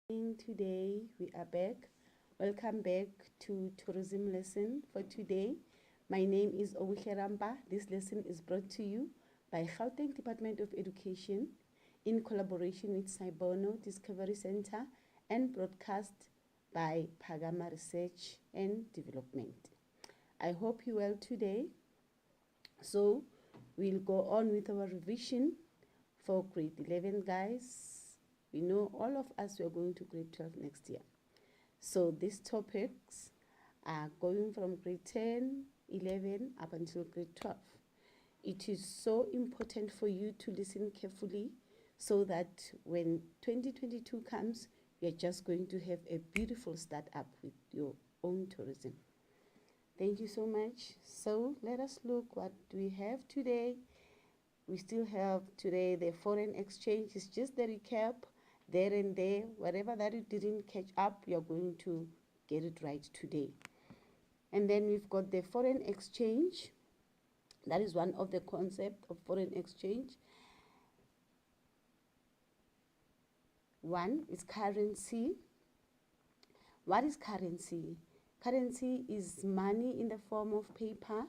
Today we are back. Welcome back to tourism lesson for today. My name is Obuhle Ramba. This lesson is brought to you by Gauteng Department of Education in collaboration with Saibono Discovery Center and broadcast by Pagama Research and Development. I hope you well today. So we'll go on with our revision for grade 11, guys. We know all of us we are going to grade 12 next year. So these topics are going from grade 10, 11 up until grade 12. It is so important for you to listen carefully so that when 2022 comes, you're just going to have a beautiful start up with your own tourism. Thank you so much. So let us look what we have today. We still have today the foreign exchange. It's just the recap there and there. Whatever that you didn't catch up, you're going to get it right today. And then we've got the foreign exchange. That is one of the concepts of foreign exchange. One is currency. What is currency? Currency is money in the form of paper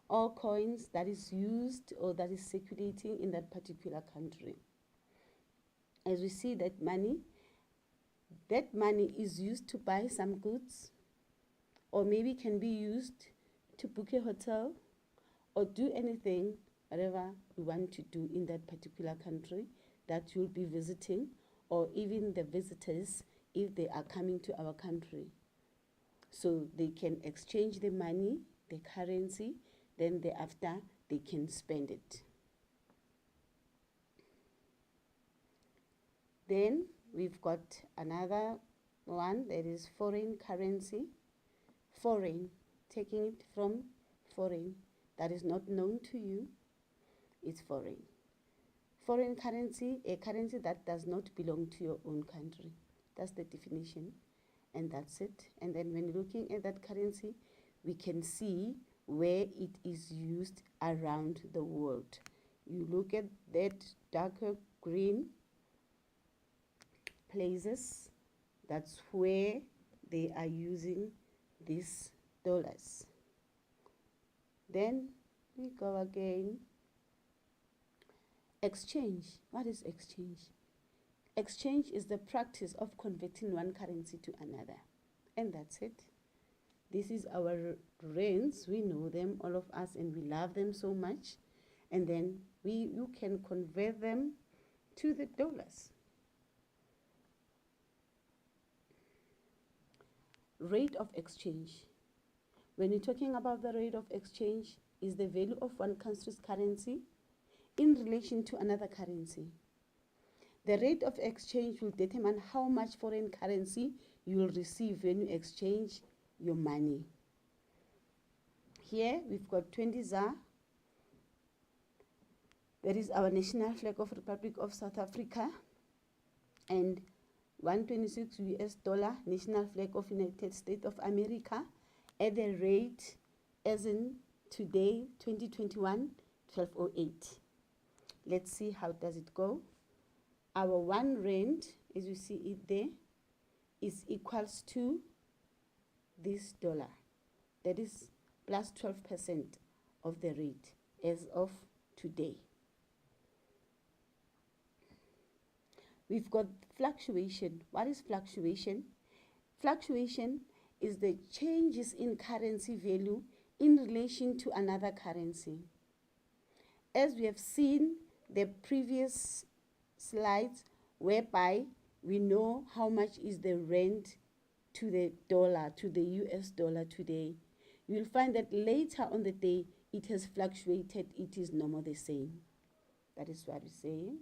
or coins that is used or that is circulating in that particular country. As we see that money is used to buy some goods, or maybe can be used to book a hotel or do anything, whatever we want to do in that particular country that you'll be visiting, or even the visitors if they are coming to our country. So they can exchange the money, the currency, then thereafter they can spend it. Then we've got another one that is foreign currency. Foreign, taking it from foreign, that is not known to you, it's foreign. Foreign currency, a currency that does not belong to your own country. That's the definition, and that's it. And then when looking at that currency, we can see where it is used around the world. You look at that darker green places, that's where they are using these dollars. Then we go again. Exchange. What is exchange? Exchange is the practice of converting one currency to another. And that's it. This is our rands. We know them, all of us, and we love them so much. And then you can convert them to the dollars. Rate of exchange. When you're talking about the rate of exchange, is the value of one country's currency in relation to another currency. The rate of exchange will determine how much foreign currency you will receive when you exchange your money. Here we've got 20 ZAR. That is our national flag of Republic of South Africa, and 126 US dollar, national flag of United States of America, at the rate as in today, 2021, 1208. Let's see how does it go. Our 1 rand, as you see it there, is equals to this dollar. That is plus 12% of the rate as of today. We've got fluctuation. What is fluctuation? Fluctuation is the changes in currency value in relation to another currency. As we have seen the previous slides, whereby we know how much is the rand to the dollar, to the US dollar today, you'll find that later on the day it has fluctuated, it is no more the same. That is what we're saying.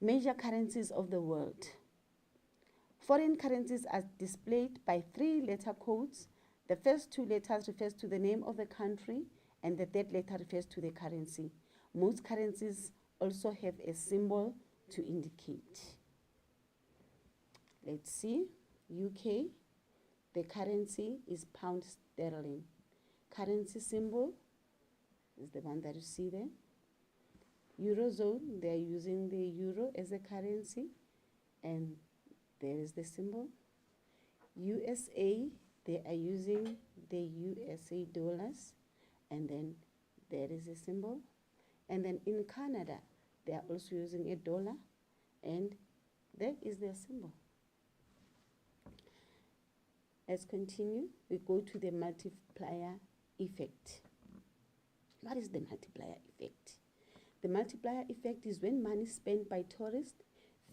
Major currencies of the world. Foreign currencies are displayed by 3 letter codes. The first 2 letters refers to the name of the country, and the third letter refers to the currency. Most currencies also have a symbol to indicate. Let's see. UK, the currency is pound sterling. Currency symbol is the one that you see there. Eurozone, they are using the euro as a currency. and there is the symbol. USA, they are using the USA dollars, and then there is a symbol. And then in Canada, they are also using a dollar, and that is their symbol. Let's continue. We go to the multiplier effect. What is the multiplier effect? The multiplier effect is when money spent by tourists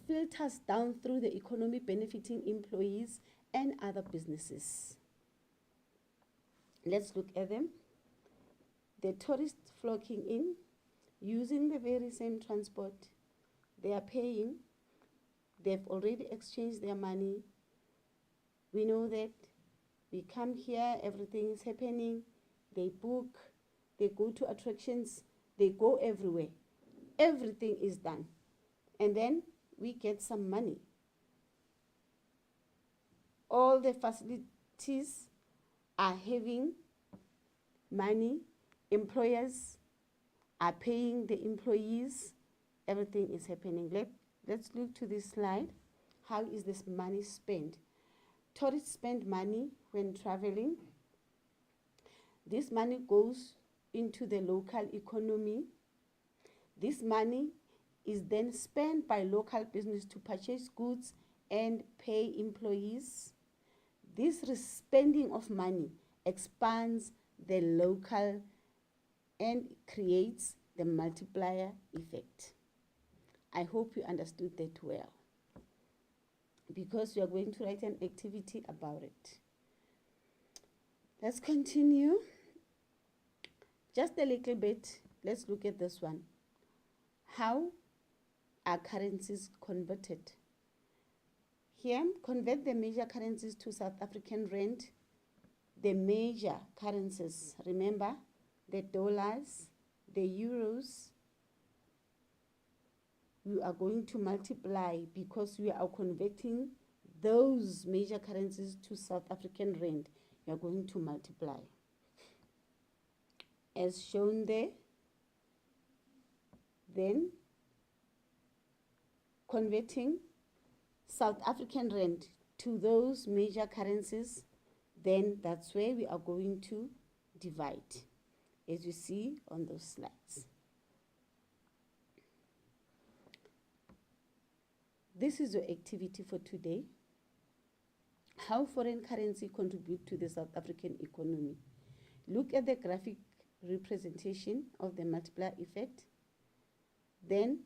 filters down through the economy, benefiting employees and other businesses. Let's look at them. The tourists flocking in, using the very same transport. They are paying. They've already exchanged their money. We know that. We come here, everything is happening. They book, they go to attractions, they go everywhere. Everything is done. And then we get some money. All the facilities are having money. Employers are paying the employees. Everything is happening. Let's look to this slide. How is this money spent? Tourists spend money when traveling. This money goes into the local economy. This money is then spent by local business to purchase goods and pay employees. This spending of money expands the local and creates the multiplier effect. I hope you understood that well, because we are going to write an activity about it. Let's continue. Just a little bit. Let's look at this one. How are currencies converted? Here, convert the major currencies to South African rand. The major currencies, remember, the dollars, the euros, we are going to multiply because we are converting those major currencies to South African rand. We are going to multiply. As shown there, then converting South African rand to those major currencies, then that's where we are going to divide, as you see on those slides. This is your activity for today. How foreign currency contribute to the South African economy. Look at the graphic representation of the multiplier effect. Then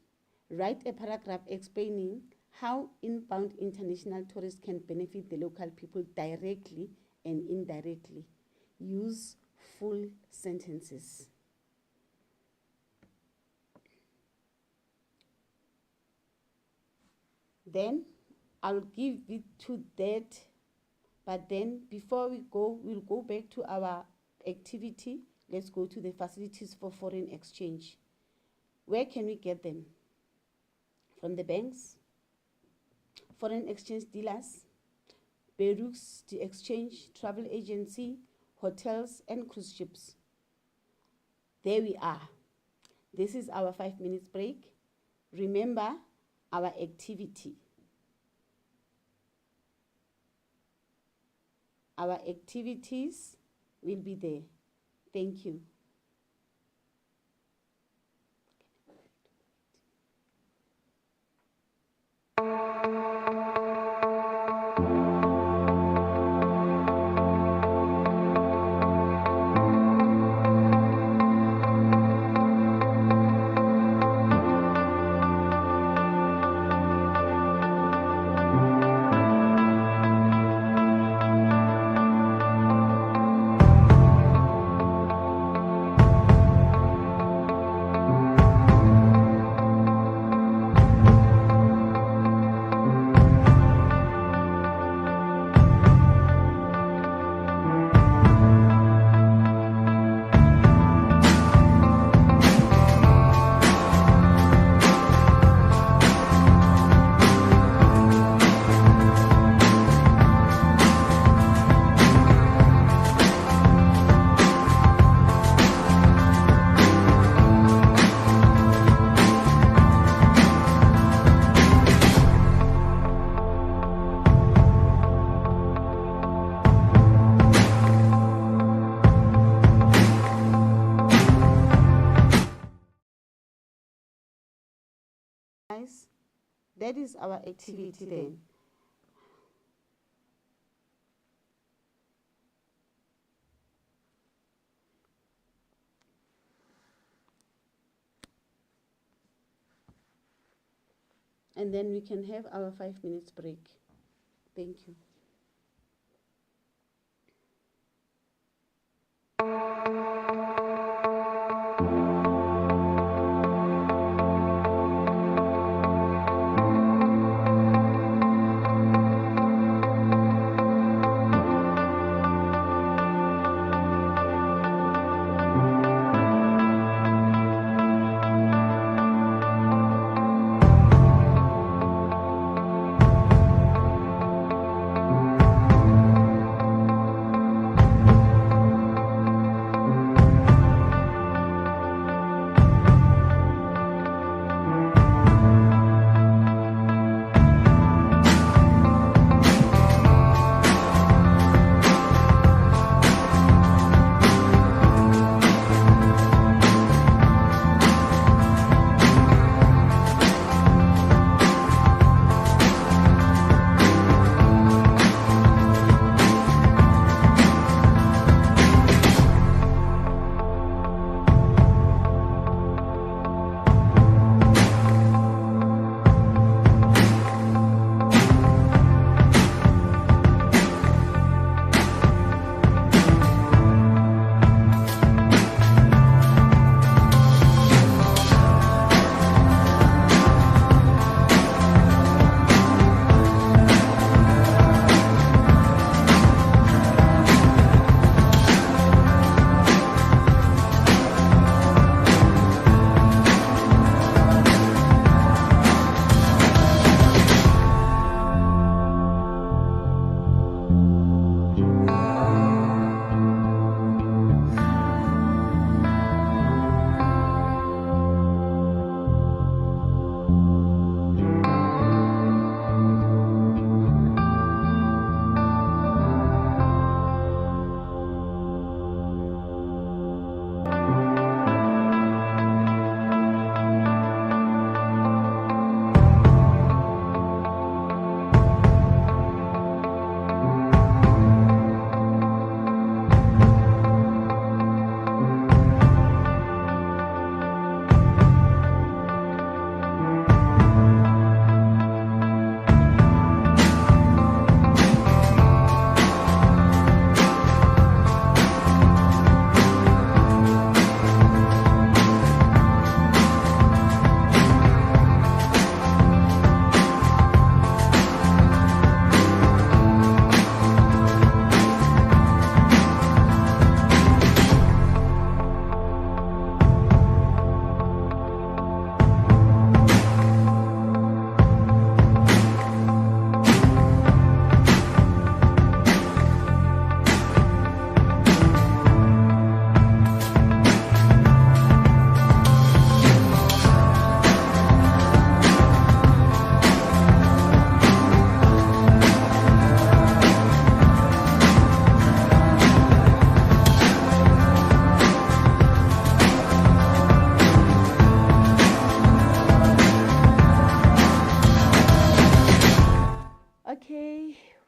write a paragraph explaining how inbound international tourists can benefit the local people directly and indirectly. Use full sentences. Then I'll give it to that, but then before we go, we'll go back to our activity. Let's go to the facilities for foreign exchange. Where can we get them? From the banks, foreign exchange dealers, bureaus to exchange, travel agency, hotels, and cruise ships. There we are. This is our 5 minutes break. Remember our activity. Our activities will be there. Thank you. that is our activity then. And then we can have our 5 minutes break. Thank you.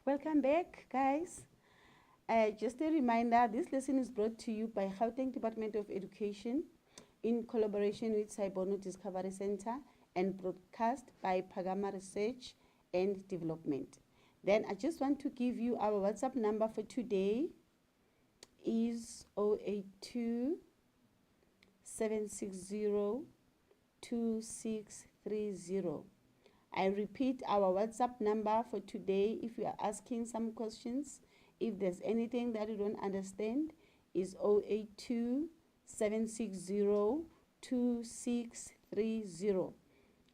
Welcome back, guys. Just a reminder, this lesson is brought to you by Gauteng Department of Education in collaboration with Saibono Discovery Center and broadcast by Pagama Research and Development. Then I just want to give you our WhatsApp number for today is 082 760 2630. I repeat, our WhatsApp number for today, if you are asking some questions, if there's anything that you don't understand, is 082 760 2630.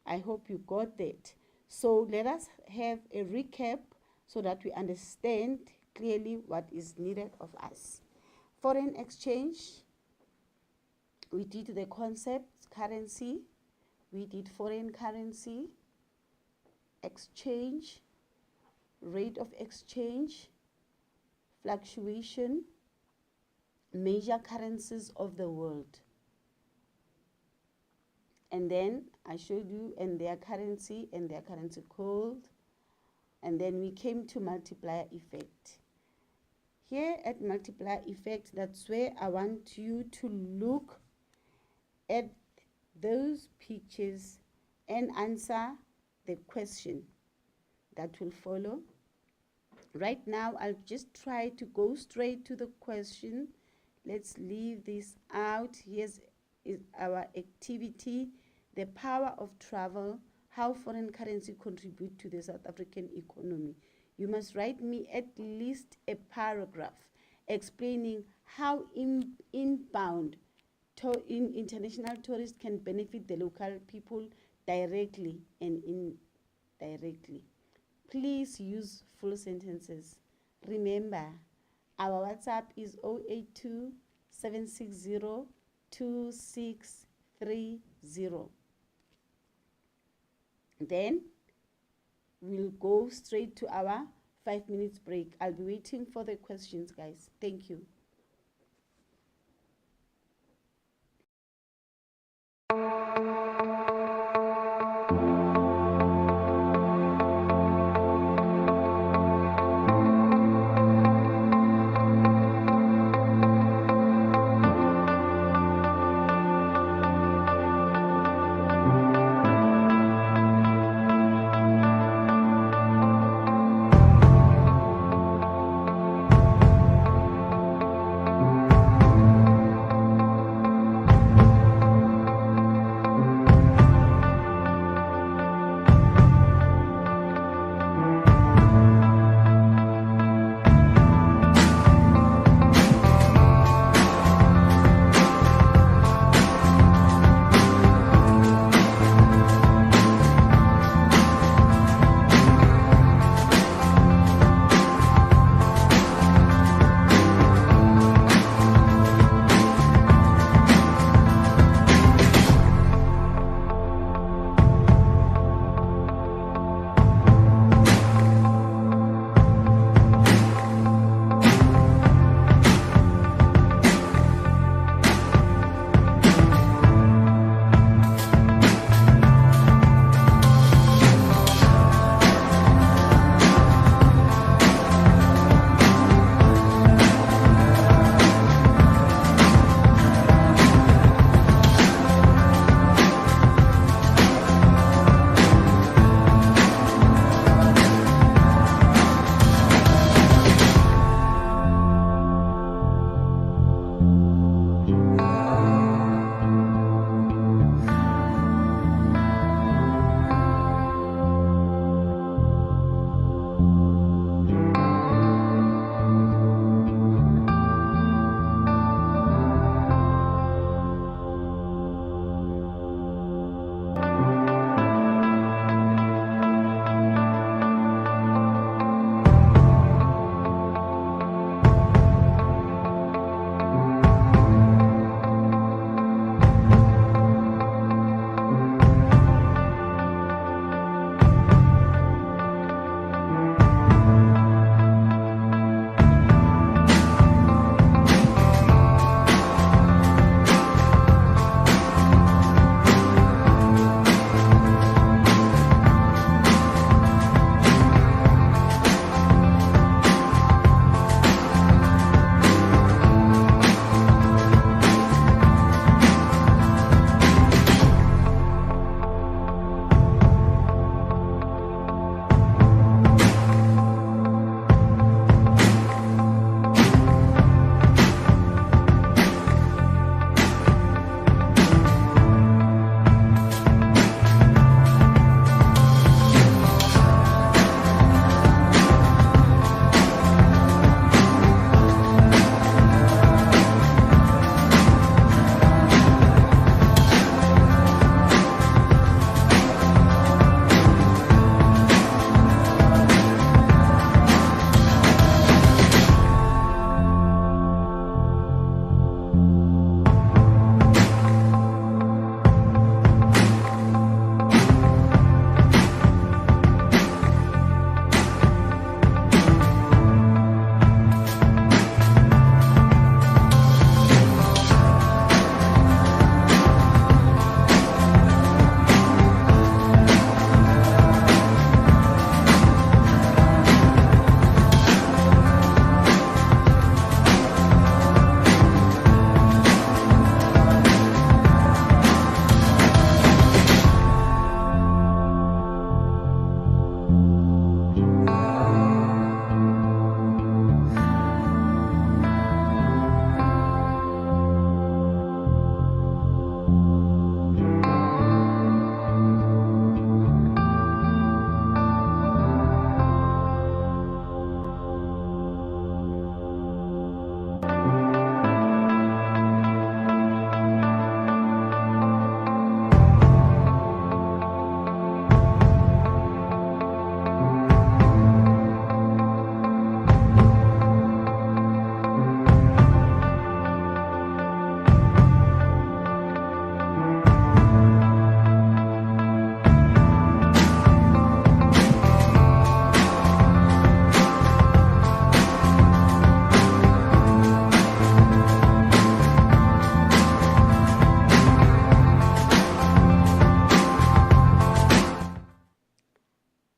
I hope you got that. So let us have a recap so that we understand clearly what is needed of us. Foreign exchange, we did the concept, currency, we did foreign currency, exchange, rate of exchange, fluctuation, major currencies of the world. And then I showed you, and their currency code. And then we came to multiplier effect. Here at multiplier effect, that's where I want you to look at those pictures and answer the question that will follow. Right now, I'll just try to go straight to the question. Let's leave this out. Here's our activity, the power of travel, how foreign currency contribute to the South African economy. You must write me at least a paragraph explaining how inbound international tourists can benefit the local people directly and indirectly. Please use full sentences. Remember, our WhatsApp is 082 760 2630. Then we'll go straight to our 5 minutes break. I'll be waiting for the questions, guys. Thank you.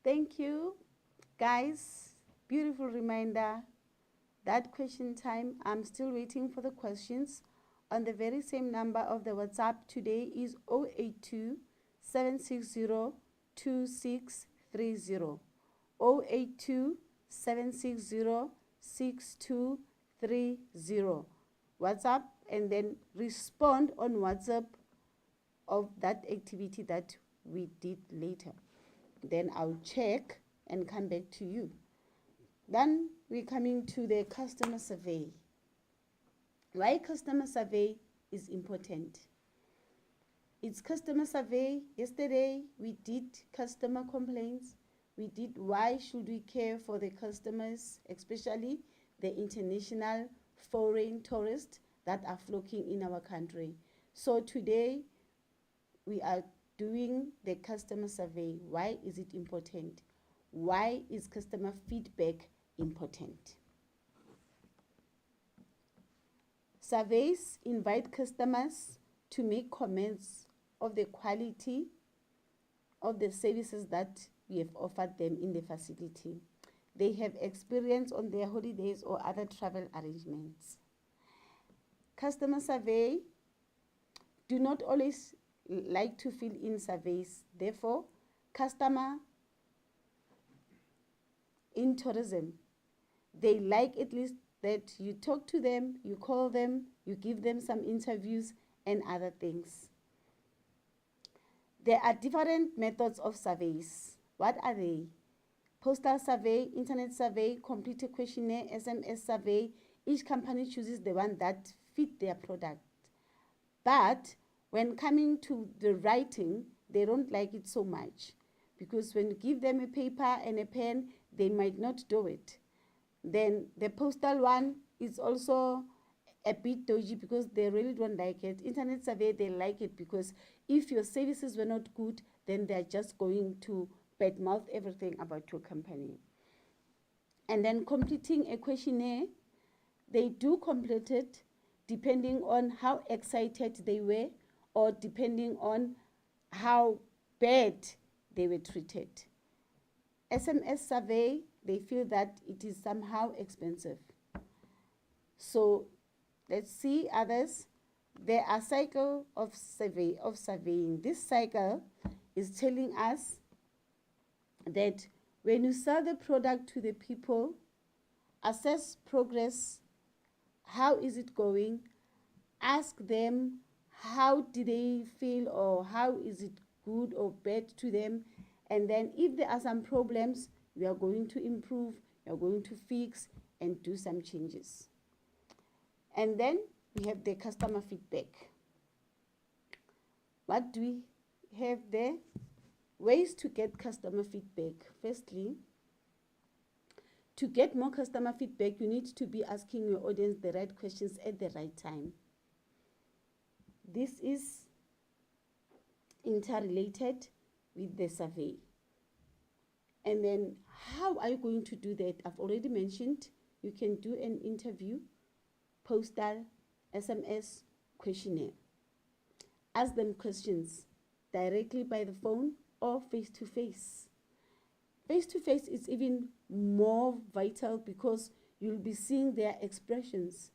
Thank you, guys. Beautiful reminder. That question time, I'm still waiting for the questions. On the very same number of the WhatsApp today is 082 760 2630. 082 760 6230. WhatsApp, and then respond on WhatsApp of that activity that we did later. Then I'll check and come back to you. Then we're coming to the customer survey. Why customer survey is important? It's customer survey. Yesterday we did customer complaints. We did why should we care for the customers, especially the international foreign tourists that are flocking in our country. So today we are doing the customer survey. Why is it important? Why is customer feedback important? Surveys invite customers to make comments of the quality of the services that we have offered them in the facility. They have experience on their holidays or other travel arrangements. Customer survey do not always like to fill in surveys. Therefore, customer in tourism, they like at least that you talk to them, you call them, you give them some interviews and other things. There are different methods of surveys. What are they? Postal survey, internet survey, complete questionnaire, SMS survey. Each company chooses the one that fit their product. But when coming to the writing, they don't like it so much, because when you give them a paper and a pen, they might not do it. Then the postal one is also a bit dodgy because they really don't like it. Internet survey, they like it because if your services were not good, then they're just going to badmouth everything about your company. And then completing a questionnaire, they do complete it depending on how excited they were or depending on how bad they were treated. SMS survey, they feel that it is somehow expensive. So let's see others. There are cycle of surveying. This cycle is telling us that when you sell the product to the people, assess progress, how is it going, ask them how do they feel or how is it good or bad to them, and then if there are some problems, we are going to improve, we are going to fix and do some changes. And then we have the customer feedback. What do we have there? Ways to get customer feedback. Firstly, to get more customer feedback, you need to be asking your audience the right questions at the right time. This is interrelated with the survey. And then how are you going to do that? I've already mentioned you can do an interview, postal, SMS, questionnaire. Ask them questions directly by the phone or face-to-face. Face-to-face is even more vital because you'll be seeing their expressions.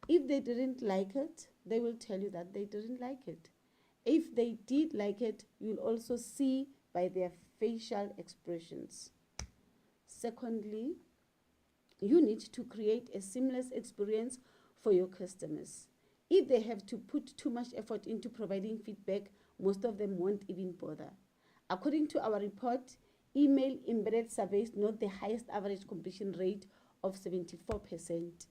If they didn't like it, they will tell you that they didn't like it. If they did like it, you'll also see by their facial expressions. Secondly, you need to create a seamless experience for your customers. If they have to put too much effort into providing feedback, most of them won't even bother. According to our report, email embedded surveys note the highest average completion rate of 74%.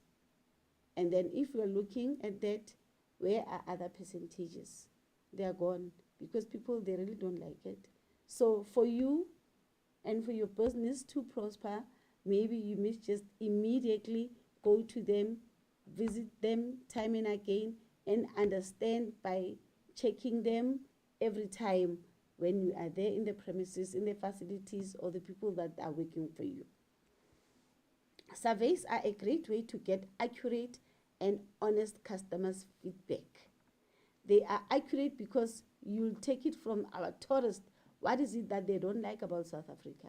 And then if you're looking at that, where are other percentages? They are gone because people, they really don't like it. So for you and for your business to prosper, maybe you must just immediately go to them, visit them time and again, and understand by checking them every time when you are there in the premises, in the facilities, or the people that are working for you. Surveys are a great way to get accurate and honest customers' feedback. They are accurate because you'll take it from our tourists. What is it that they don't like about South Africa?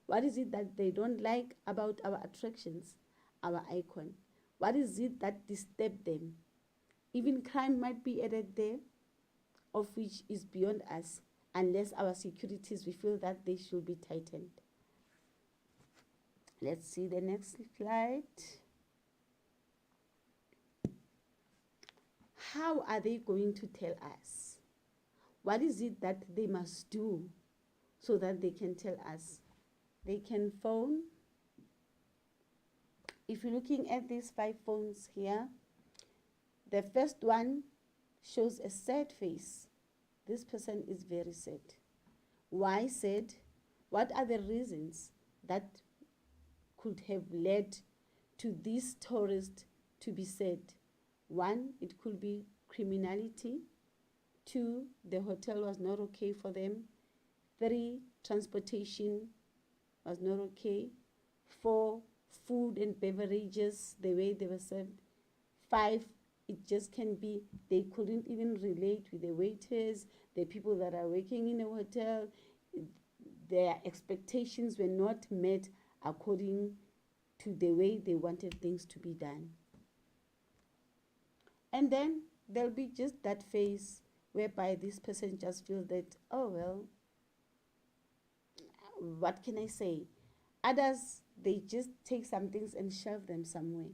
What is it that they don't like about our attractions, our icon? What is it that disturbed them? Even crime might be added there, of which is beyond us, unless our securities, we feel that they should be tightened. Let's see the next slide. How are they going to tell us? What is it that they must do so that they can tell us? They can phone. If you're looking at these 5 phones here, the first one shows a sad face. This person is very sad. Why sad? What are the reasons that could have led to this tourist to be sad? 1, it could be criminality. 2, the hotel was not okay for them. 3, transportation was not okay. 4, food and beverages, the way they were served. 5, it just can be they couldn't even relate with the waiters, the people that are working in a hotel. Their expectations were not met according to the way they wanted things to be done. And then there'll be just that phase whereby this person just feels that, oh, well, what can I say? Others, they just take some things and shelve them somewhere,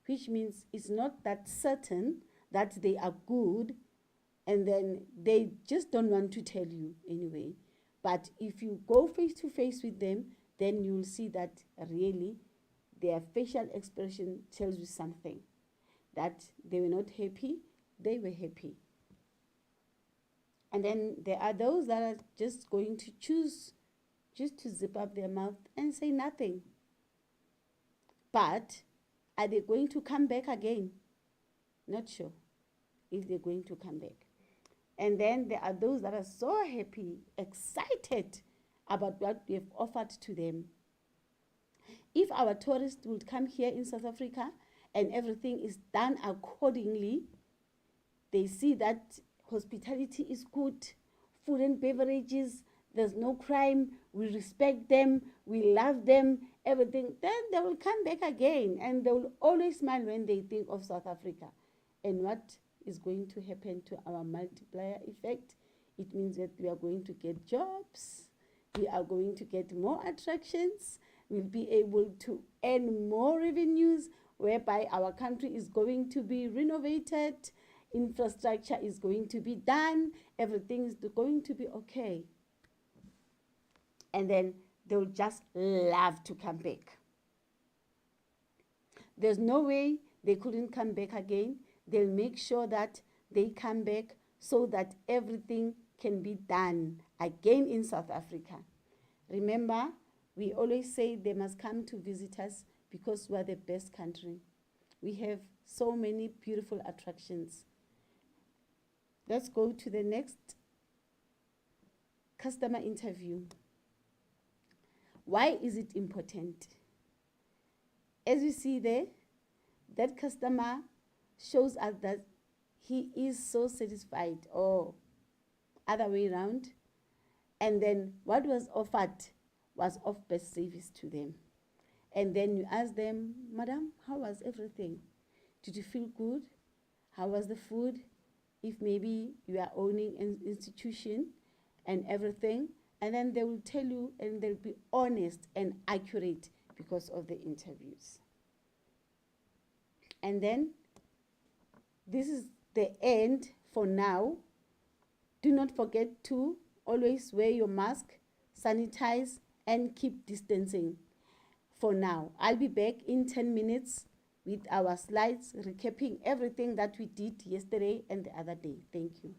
which means it's not that certain that they are good, and then they just don't want to tell you anyway. But if you go face to face with them, then you'll see that really their facial expression tells you something, that they were not happy, they were happy. And then there are those that are just going to choose just to zip up their mouth and say nothing. But are they going to come back again? Not sure if they're going to come back. And then there are those that are so happy, excited about what we have offered to them. If our tourists would come here in South Africa and everything is done accordingly, they see that hospitality is good, food and beverages, there's no crime, we respect them, we love them, everything, then they will come back again, and they will always smile when they think of South Africa. And what is going to happen to our multiplier effect? It means that we are going to get jobs, we are going to get more attractions, we'll be able to earn more revenues, whereby our country is going to be renovated, infrastructure is going to be done, everything is going to be okay. And then they'll just love to come back. There's no way they couldn't come back again. They'll make sure that they come back so that everything can be done again in South Africa. Remember, we always say they must come to visit us because we're the best country. We have so many beautiful attractions. Let's go to the next customer interview. Why is it important? As you see there, that customer shows us that he is so satisfied, or other way around. And then what was offered was of best service to them. And then you ask them, Madam, how was everything? Did you feel good? How was the food? If maybe you are owning an institution and everything, And then they will tell you, and they'll be honest and accurate because of the interviews. And then this is the end for now. Do not forget to always wear your mask, sanitize, and keep distancing for now. I'll be back in 10 minutes with our slides recapping everything that we did yesterday and the other day. Thank you.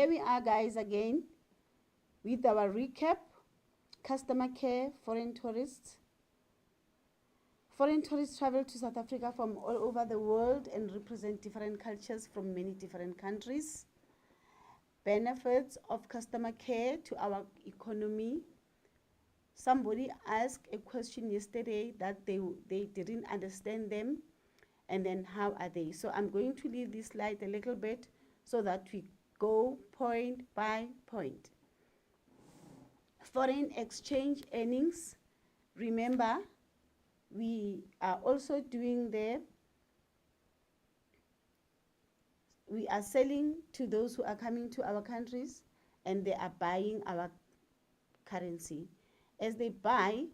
Here we are, guys, again with our recap. Customer care, foreign tourists. Foreign tourists travel to South Africa from all over the world and represent different cultures from many different countries. Benefits of customer care to our economy. Somebody asked a question yesterday that they didn't understand them, and then how are they? So I'm going to leave this slide a little bit so that we go point by point. Foreign exchange earnings. Remember, we are also doing we are selling to those who are coming to our countries, and they are buying our currency. As they buy,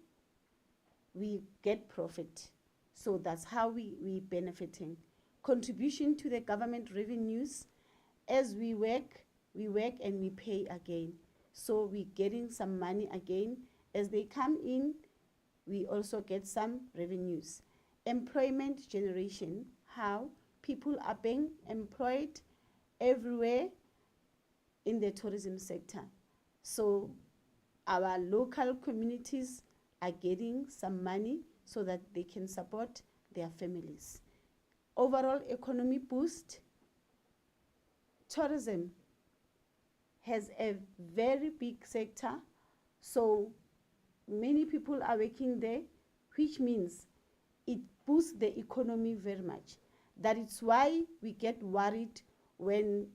we get profit. So that's how we benefiting. Contribution to the government revenues. As we work and we pay again. So we're getting some money again. As they come in, we also get some revenues. Employment generation. How? People are being employed everywhere in the tourism sector. So our local communities are getting some money so that they can support their families. Overall economy boost. Tourism has a very big sector, so many people are working there, which means it boosts the economy very much. That is why we get worried when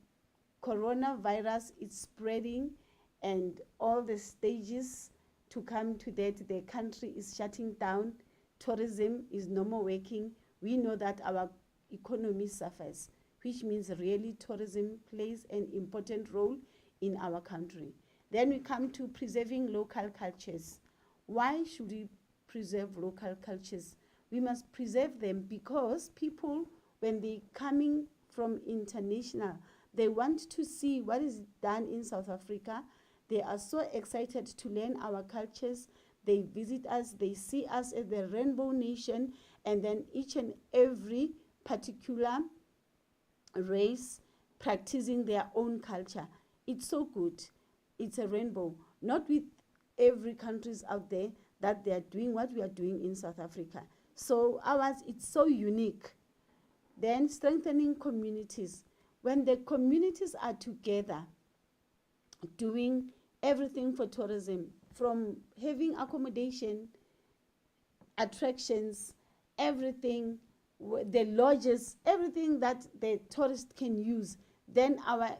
coronavirus is spreading and all the stages to come to that, the country is shutting down, tourism is no more working. We know that our economy suffers, which means really tourism plays an important role in our country. Then we come to preserving local cultures. Why should we preserve local cultures? We must preserve them because people, when they coming from international, they want to see what is done in South Africa. They are so excited to learn our cultures. They visit us, they see us as the rainbow nation, and then each and every particular race practicing their own culture. It's so good. It's a rainbow. Not with every countries out there that they are doing what we are doing in South Africa. So ours, it's so unique. Then strengthening communities. When the communities are together doing everything for tourism, from having accommodation, attractions, everything, the lodges, everything that the tourist can use, then our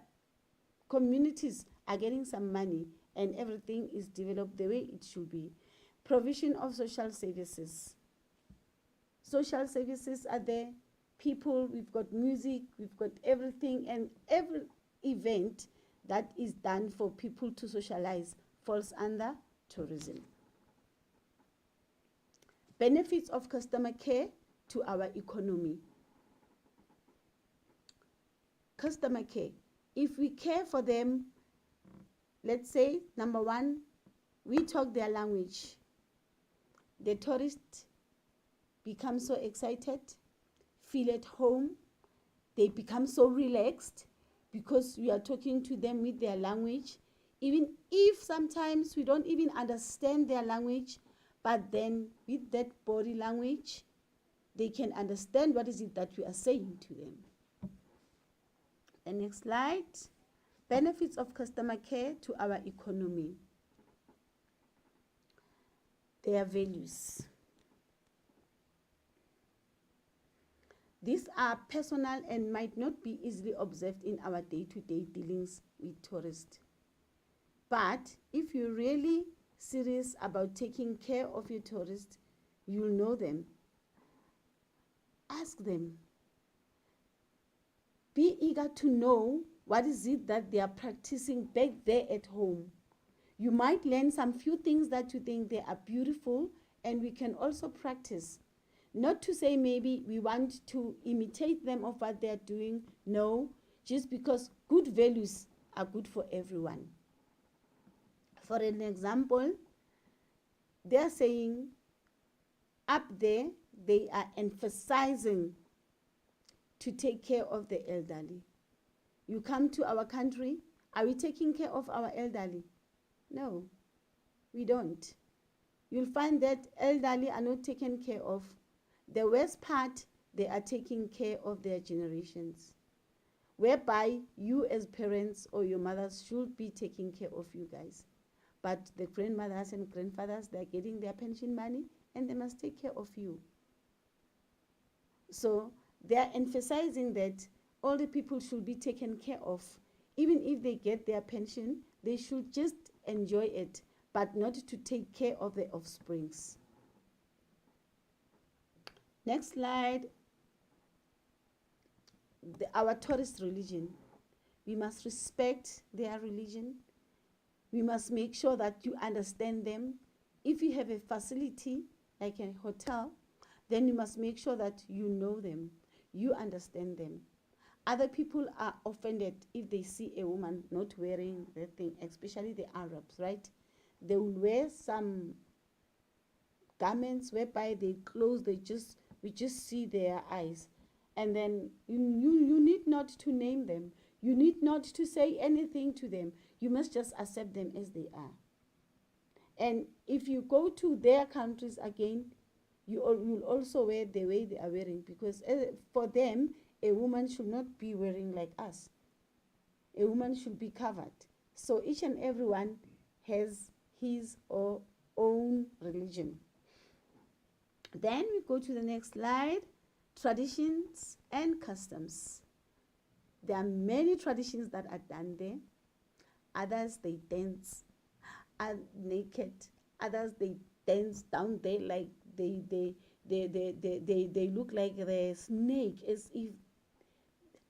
communities are getting some money and everything is developed the way it should be. Provision of social services. Social services are there. People, we've got music, we've got everything, and every event that is done for people to socialize falls under tourism. Benefits of customer care to our economy. Customer care. If we care for them, let's say, number one, we talk their language. The tourists become so excited, feel at home, they become so relaxed because we are talking to them with their language. Even if sometimes we don't even understand their language, but then with that body language, they can understand what is it that we are saying to them. The next slide. Benefits of customer care to our economy. Their values. These are personal and might not be easily observed in our day-to-day dealings with tourists. But if you're really serious about taking care of your tourists, you'll know them. Ask them. Be eager to know what is it that they are practicing back there at home. You might learn some few things that you think they are beautiful, and we can also practice. Not to say maybe we want to imitate them of what they're doing. No, just because good values are good for everyone. For an example, they're saying up there, they are emphasizing to take care of the elderly. You come to our country, are we taking care of our elderly? No, we don't. You'll find that elderly are not taken care of. The worst part, they are taking care of their generations. whereby you as parents or your mothers should be taking care of you guys. But the grandmothers and grandfathers, they're getting their pension money and they must take care of you. So they're emphasizing that all the people should be taken care of. Even if they get their pension, they should just enjoy it, but not to take care of the offsprings. Next slide. Our tourist religion. We must respect their religion. We must make sure that you understand them. If you have a facility like a hotel, then you must make sure that you know them, you understand them. Other people are offended if they see a woman not wearing that thing, especially the Arabs, right? They will wear some garments whereby they close, we just see their eyes. And then you need not to name them. You need not to say anything to them. You must just accept them as they are. And if you go to their countries again, you'll also wear the way they are wearing, because for them, a woman should not be wearing like us. A woman should be covered. So each and everyone has his or own religion. Then we go to the next slide, traditions and customs. There are many traditions that are done there. Others, they dance naked. Others, they dance down there like they look like the snake, as if,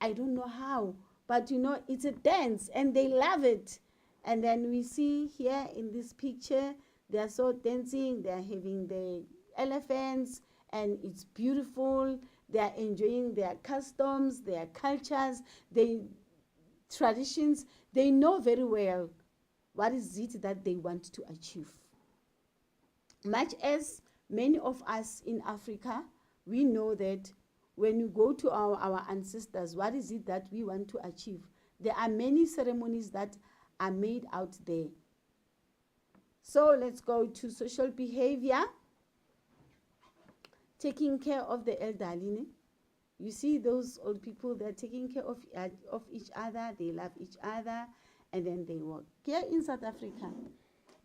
I don't know how, but you know, it's a dance and they love it. And then we see here in this picture, they are so dancing, they are having the elephants, and it's beautiful. They are enjoying their customs, their cultures, their traditions. They know very well what is it that they want to achieve. Much as many of us in Africa, we know that when you go to our ancestors, what is it that we want to achieve? There are many ceremonies that are made out there. So let's go to social behavior. Taking care of the elderly. You see those old people, they're taking care of each other, they love each other, and then they walk. Here in South Africa,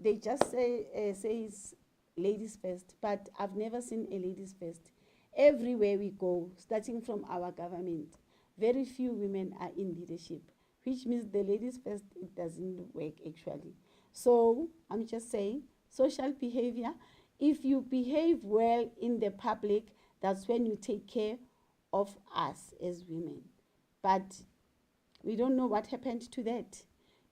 they just says ladies first, but I've never seen a ladies first. Everywhere we go, starting from our government, very few women are in leadership, which means the ladies first, it doesn't work actually. So I'm just saying, social behavior, if you behave well in the public, that's when you take care of us as women. But we don't know what happened to that.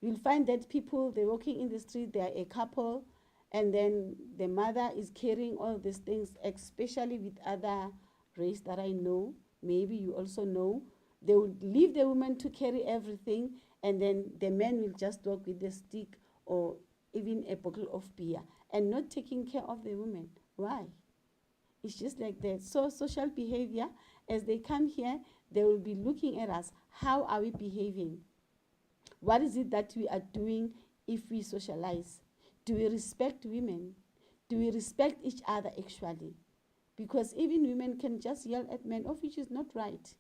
You'll find that people, they're walking in the street, they're a couple, and then the mother is carrying all these things, especially with other race that I know, maybe you also know. They would leave the woman to carry everything, and then the man will just walk with a stick or even a bottle of beer, and not taking care of the woman. Why? It's just like that. So social behavior, as they come here, they will be looking at us. How are we behaving? What is it that we are doing if we socialize? Do we respect women? Do we respect each other actually? Because even women can just yell at men, of which is not right.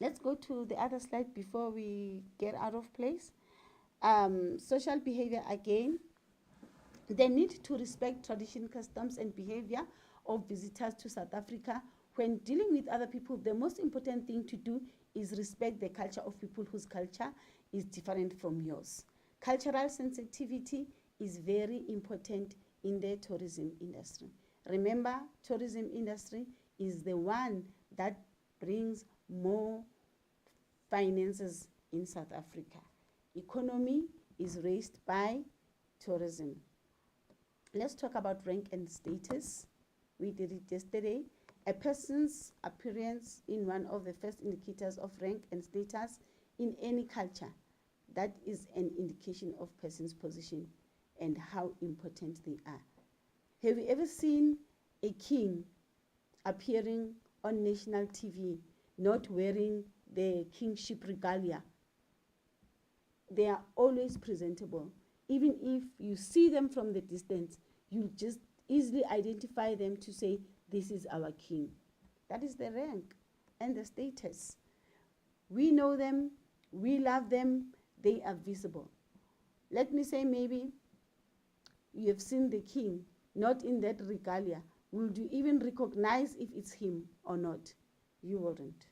Let's go to the other slide before we get out of place. Social behavior again. They need to respect tradition, customs, and behavior of visitors to South Africa. When dealing with other people, the most important thing to do is respect the culture of people whose culture is different from yours. Cultural sensitivity is very important in the tourism industry. Remember, tourism industry is the one that brings more finances in South Africa. Economy is raised by tourism. Let's talk about rank and status. We did it yesterday. A person's appearance in one of the first indicators of rank and status in any culture. That is an indication of person's position and how important they are. Have you ever seen a king appearing on national TV not wearing the kingship regalia? They are always presentable. Even if you see them from the distance, you just easily identify them to say, this is our king. That is the rank and the status. We know them, we love them, they are visible. Let me say maybe you have seen the king, not in that regalia. Would you even recognize if it's him or not? You wouldn't.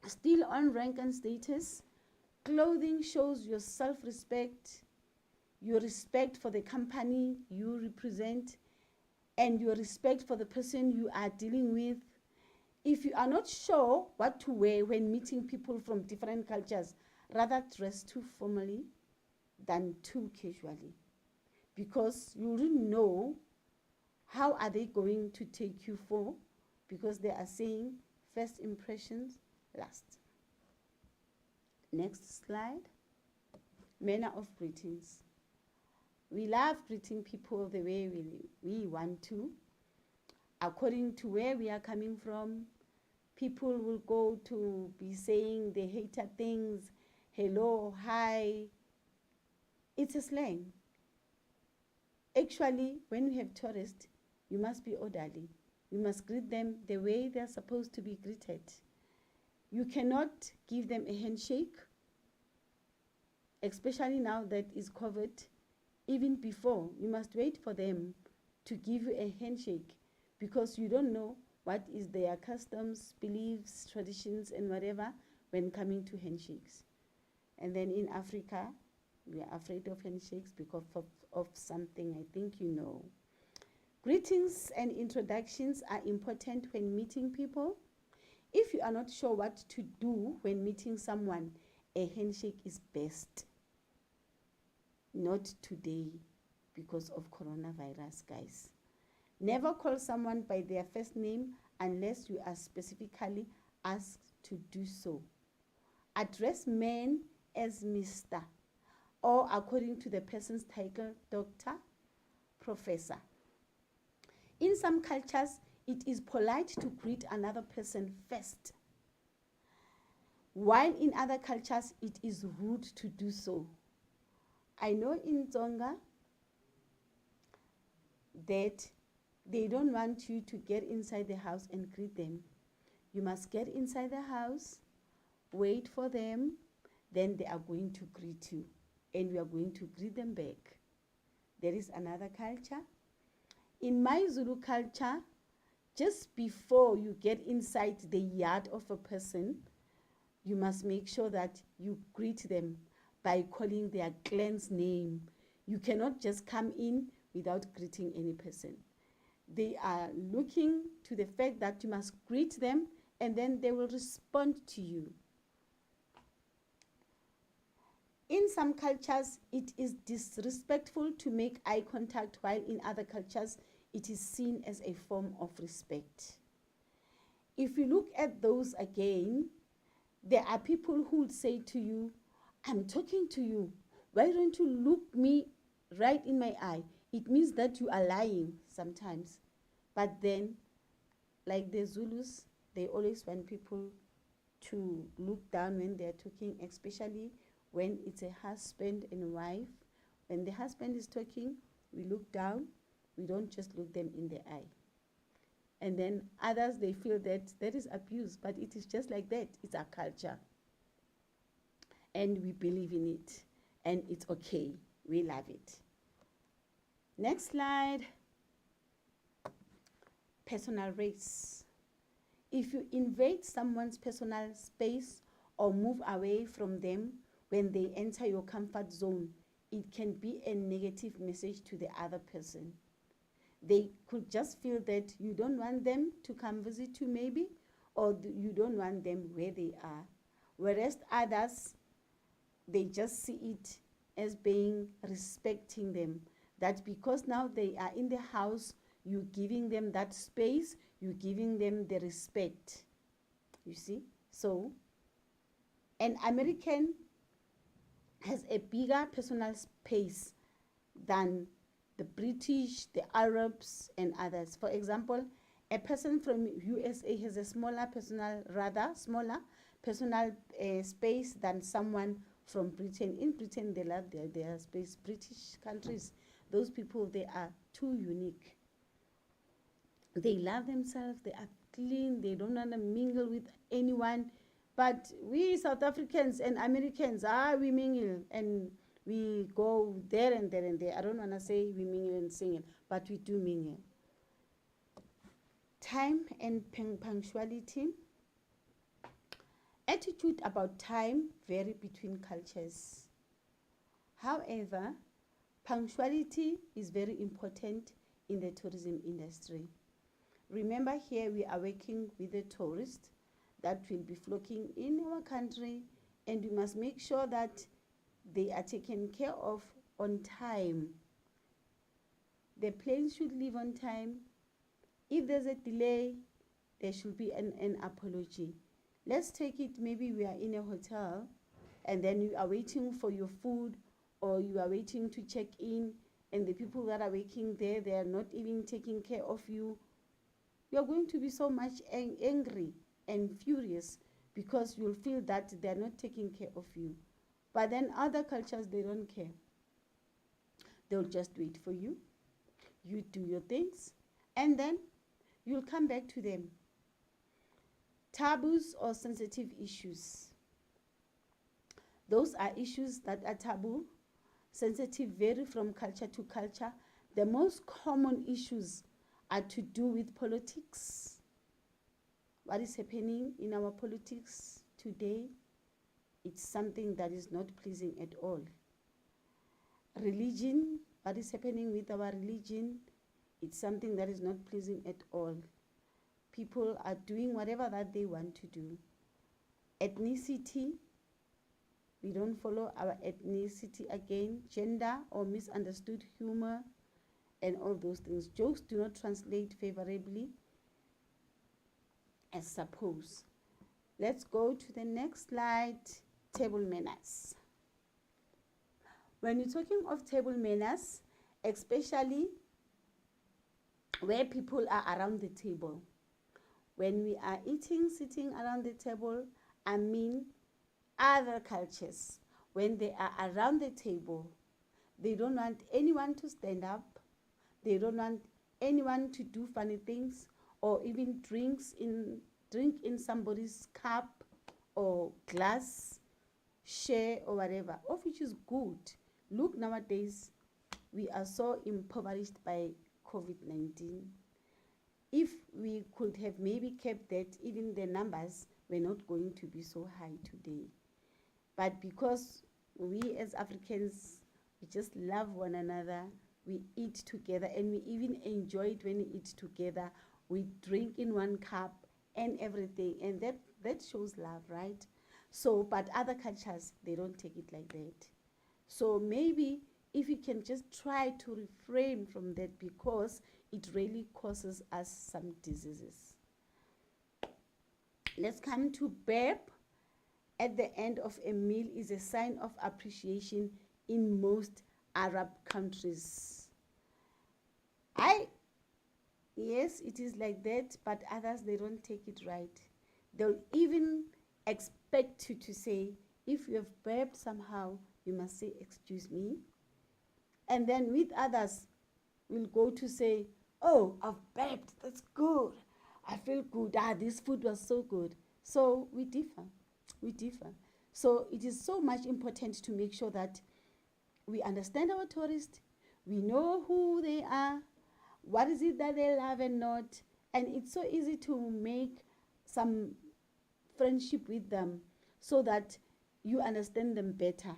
Still on rank and status, clothing shows your self-respect, your respect for the company you represent, and your respect for the person you are dealing with. If you are not sure what to wear when meeting people from different cultures, rather dress too formally than too casually, because you wouldn't know how are they going to take you for, because they are saying first impressions last. Next slide. Manner of greetings. We love greeting people the way we want to. According to where we are coming from, people will go to be saying the hated things, hello, hi. It's a slang. Actually, when you have tourists, you must be orderly. You must greet them the way they're supposed to be greeted. You cannot give them a handshake, especially now that is COVID. Even before, you must wait for them to give you a handshake, because you don't know what is their customs, beliefs, traditions, and whatever when coming to handshakes. And then in Africa, we are afraid of handshakes because of something I think you know. Greetings and introductions are important when meeting people. If you are not sure what to do when meeting someone, a handshake is best. Not today because of coronavirus, guys. Never call someone by their first name unless you are specifically asked to do so. Address men as Mr. or according to the person's title, doctor, professor. In some cultures, it is polite to greet another person first, while in other cultures, it is rude to do so. I know in Tsonga that they don't want you to get inside the house and greet them. You must get inside the house, wait for them, then they are going to greet you, and you are going to greet them back. There is another culture. In my Zulu culture, just before you get inside the yard of a person, you must make sure that you greet them by calling their clan's name. You cannot just come in without greeting any person. They are looking to the fact that you must greet them, and then they will respond to you. In some cultures, it is disrespectful to make eye contact, while in other cultures, it is seen as a form of respect. If you look at those again, there are people who would say to you, I'm talking to you. Why don't you look me right in my eye? It means that you are lying sometimes. But then, like the Zulus, they always want people to look down when they're talking, especially when it's a husband and wife. When the husband is talking, we look down. We don't just look them in the eye. And then others, they feel that that is abuse, but it is just like that. It's our culture. And we believe in it. And it's okay. We love it. Next slide. Personal race. If you invade someone's personal space or move away from them when they enter your comfort zone, it can be a negative message to the other person. They could just feel that you don't want them to come visit you maybe, or you don't want them where they are. Whereas others, they just see it as being respecting them. That because now they are in the house, you're giving them that space, you're giving them the respect. You see? So, an American has a bigger personal space than the British, the Arabs, and others. For example, a person from USA has a smaller personal space than someone from Britain. In Britain, they love their space. British countries, those people, they are too unique. They love themselves. They are clean, they don't want to mingle with anyone. But we South Africans and Americans, we mingle and we go there and there and there. I don't want to say we mingle and single, but we do mingle. Time and punctuality. Attitude about time vary between cultures. However, punctuality is very important in the tourism industry. Remember, here we are working with the tourists that will be flocking in our country, and we must make sure that they are taken care of on time. The plane should leave on time. If there's a delay, there should be an apology. Let's take it, maybe we are in a hotel and then you are waiting for your food, or you are waiting to check in, and the people that are working there, they are not even taking care of you. You are going to be so much angry and furious because you'll feel that they are not taking care of you. But then other cultures, they don't care. They'll just wait for you. You do your things, and then you'll come back to them. Taboos or sensitive issues. Those are issues that are taboo, sensitive, vary from culture to culture. The most common issues are to do with politics. What is happening in our politics today? It's something that is not pleasing at all. Religion, what is happening with our religion? It's something that is not pleasing at all. People are doing whatever that they want to do. Ethnicity, we don't follow our ethnicity again. Gender or misunderstood humor and all those things. Jokes do not translate favorably as supposed. Let's go to the next slide, table manners. When you're talking of table manners, especially where people are around the table, when we are eating, sitting around the table, I mean other cultures, when they are around the table, they don't want anyone to stand up, they don't want anyone to do funny things, or even drink in somebody's cup or glass, share or whatever, of which is good. Look, nowadays, we are so impoverished by COVID-19. If we could have maybe kept that, even the numbers were not going to be so high today. But because we as Africans, we just love one another, we eat together, and we even enjoy it when we eat together. We drink in one cup and everything, and that shows love, right? So, but other cultures, they don't take it like that. So maybe if you can just try to refrain from that, because it really causes us some diseases. Let's come to burp at the end of a meal is a sign of appreciation in most Arab countries. Yes, it is like that, but others, they don't take it right. They'll even expect you to say, if you have burped somehow, you must say, excuse me. And then with others, we'll go to say, oh, I've burped, that's good. I feel good, this food was so good. So we differ. So it is so much important to make sure that we understand our tourists, we know who they are, what is it that they love and not, and it's so easy to make some friendship with them so that you understand them better.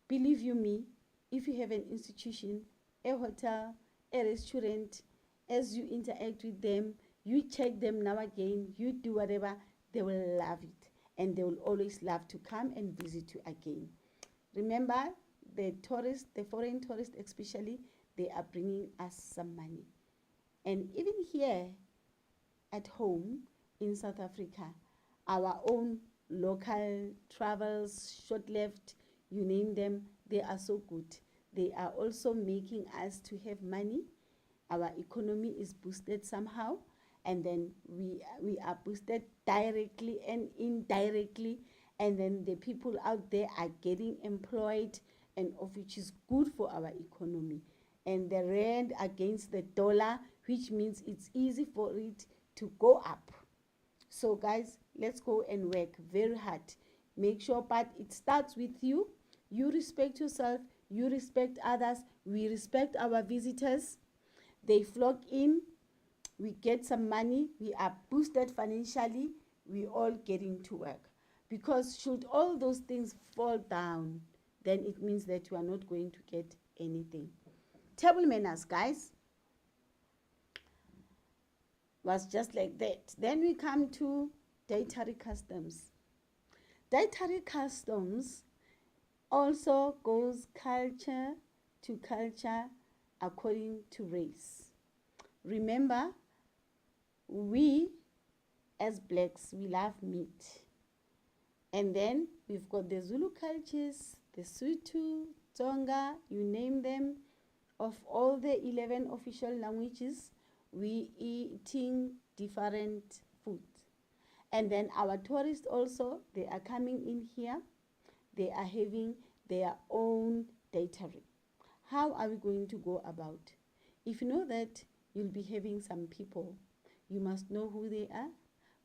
Believe you me, if you have an institution, a hotel, a restaurant, as you interact with them, you check them now again, you do whatever, they will love it, and they will always love to come and visit you again. Remember, the tourists, the foreign tourists especially, they are bringing us some money. And even here at home in South Africa, our own local travels, short-lived, you name them, they are so good. They are also making us to have money. Our economy is boosted somehow, and then we are boosted directly and indirectly, and then the people out there are getting employed, and of which is good for our economy. And the rand against the dollar, which means it's easy for it to go up. So guys, let's go and work very hard. Make sure, but it starts with you. You respect yourself, you respect others, we respect our visitors. They flock in, we get some money, we are boosted financially, we all getting to work. Because should all those things fall down, then it means that you are not going to get anything. Table manners, guys, was just like that. Then we come to dietary customs. Dietary customs also goes culture to culture according to race. Remember, we as blacks, we love meat. And then we've got the Zulu cultures, the Sotho, Tsonga, you name them. Of all the 11 official languages, we eating different foods. And then our tourists also, they are coming in here. They are having their own dietary. How are we going to go about? If you know that you'll be having some people, you must know who they are,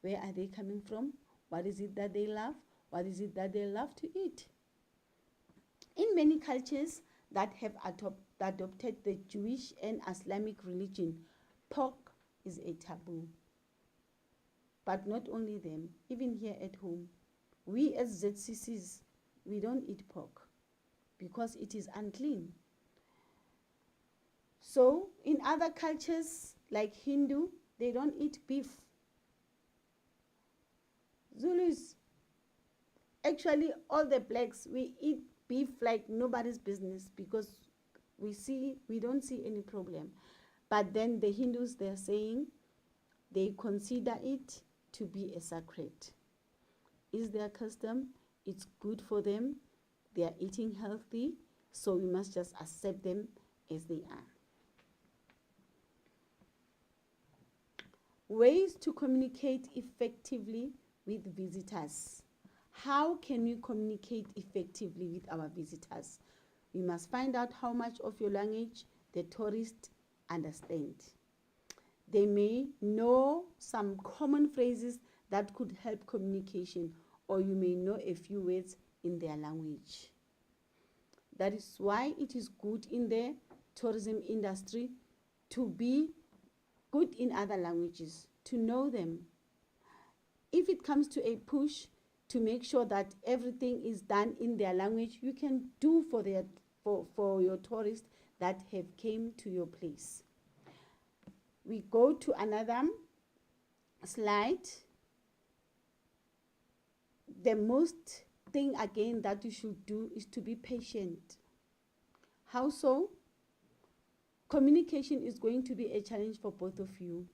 where are they coming from, what is it that they love, what is it that they love to eat. In many cultures that have adopted the Jewish and Islamic religion, pork is a taboo. But not only them, even here at home, we as ZCCs, we don't eat pork because it is unclean. So in other cultures like Hindu, they don't eat beef. Zulus, actually all the blacks, we eat beef like nobody's business because we don't see any problem. But then the Hindus, they're saying they consider it to be a sacred. Is their custom, it's good for them, they are eating healthy, so we must just accept them as they are. Ways to communicate effectively with visitors. How can we communicate effectively with our visitors? We must find out how much of your language the tourists understand. They may know some common phrases that could help communication, or you may know a few words in their language. That is why it is good in the tourism industry to be good in other languages, to know them. If it comes to a push to make sure that everything is done in their language, you can do for your tourists that have came to your place. We go to another slide. The most thing again that you should do is to be patient. How so? Communication is going to be a challenge for both of you.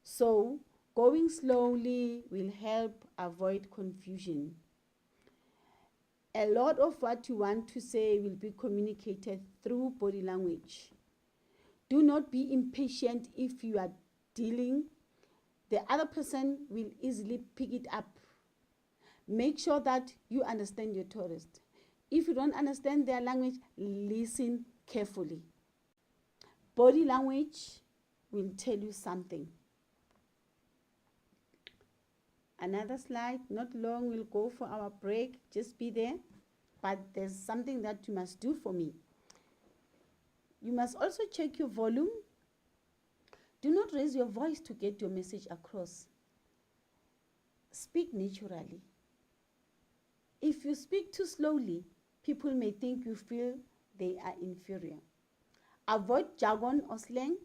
So going slowly will help avoid confusion. A lot of what you want to say will be communicated through body language. Do not be impatient if you are dealing. The other person will easily pick it up. Make sure that you understand your tourist. If you don't understand their language, listen carefully. Body language will tell you something. Another slide, not long, we'll go for our break. Just be there. But there's something that you must do for me. You must also check your volume. Do not raise your voice to get your message across. Speak naturally. If you speak too slowly, people may think you feel they are inferior. Avoid jargon or slang.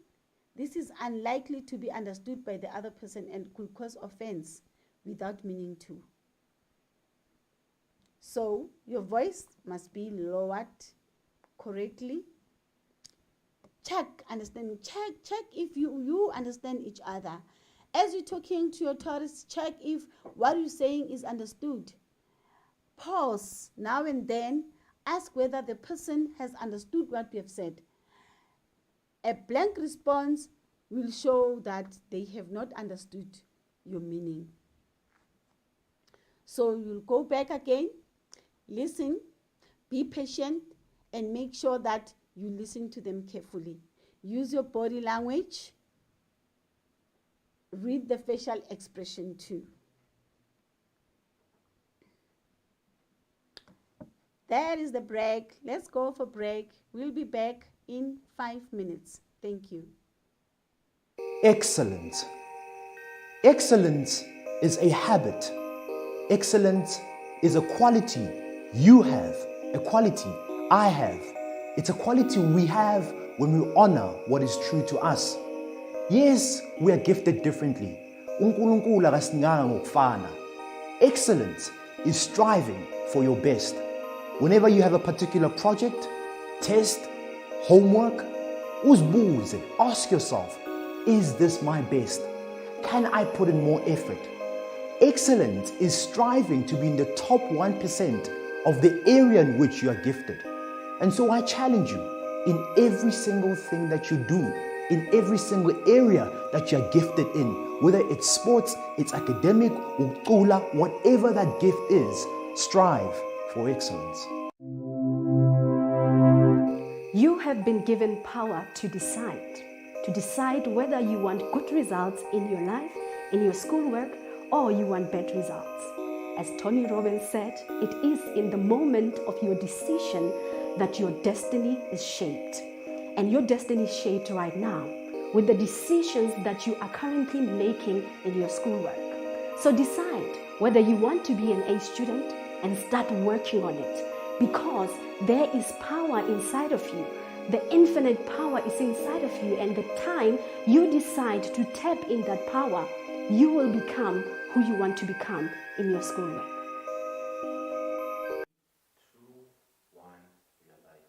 This is unlikely to be understood by the other person and could cause offense without meaning to. So your voice must be lowered correctly. Check understanding. Check if you understand each other. As you're talking to your tourists, check if what you're saying is understood. Pause now and then. Ask whether the person has understood what we have said. A blank response will show that they have not understood your meaning. So you'll go back again, listen, be patient, and make sure that you listen to them carefully. Use your body language. read the facial expression too. That is the break. Let's go for break. We'll be back in 5 minutes. Thank you. Excellence. Excellence is a habit. Excellence is a quality you have, a quality I have. It's a quality we have when we honor what is true to us. Yes, we are gifted differently. uNkulunkulu akasinganga ngokufana. Excellence is striving for your best. Whenever you have a particular project, test, homework, uzibuze, ask yourself, is this my best? Can I put in more effort? Excellence is striving to be in the top 1% of the area in which you are gifted. And so I challenge you, in every single thing that you do, in every single area that you're gifted in, whether it's sports, it's academic, ucula, whatever that gift is, strive for excellence. You have been given power to decide whether you want good results in your life, in your schoolwork, or you want bad results. As Tony Robbins said, it is in the moment of your decision that your destiny is shaped. And your destiny is shaped right now with the decisions that you are currently making in your schoolwork. So decide whether you want to be an A student and start working on it, because there is power inside of you. The infinite power is inside of you, and the time you decide to tap in that power, you will become who you want to become in your schoolwork. 2, 1, your life.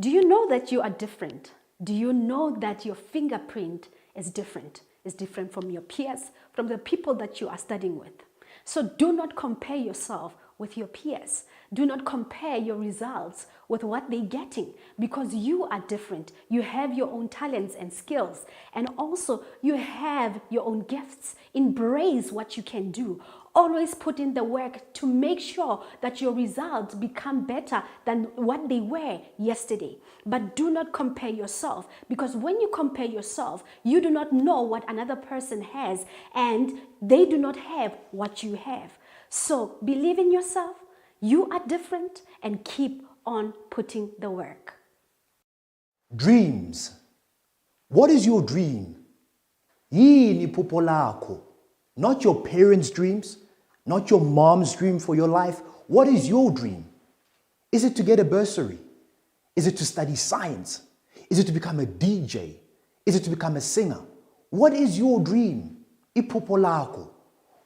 Do you know that you are different? Do you know that your fingerprint is different? It's different from your peers, from the people that you are studying with. So do not compare yourself with your peers. Do not compare your results with what they're getting, because you are different. You have your own talents and skills, and also you have your own gifts. Embrace what you can do. Always put in the work to make sure that your results become better than what they were yesterday. But do not compare yourself, because when you compare yourself, you do not know what another person has, and they do not have what you have. So believe in yourself. You are different, and keep on putting the work. Dreams. What is your dream? Yini iphupho lakho? Not your parents' dreams, not your mom's dream for your life. What is your dream? Is it to get a bursary? Is it to study science? Is it to become a DJ? Is it to become a singer? What is your dream? Iphupho lakho.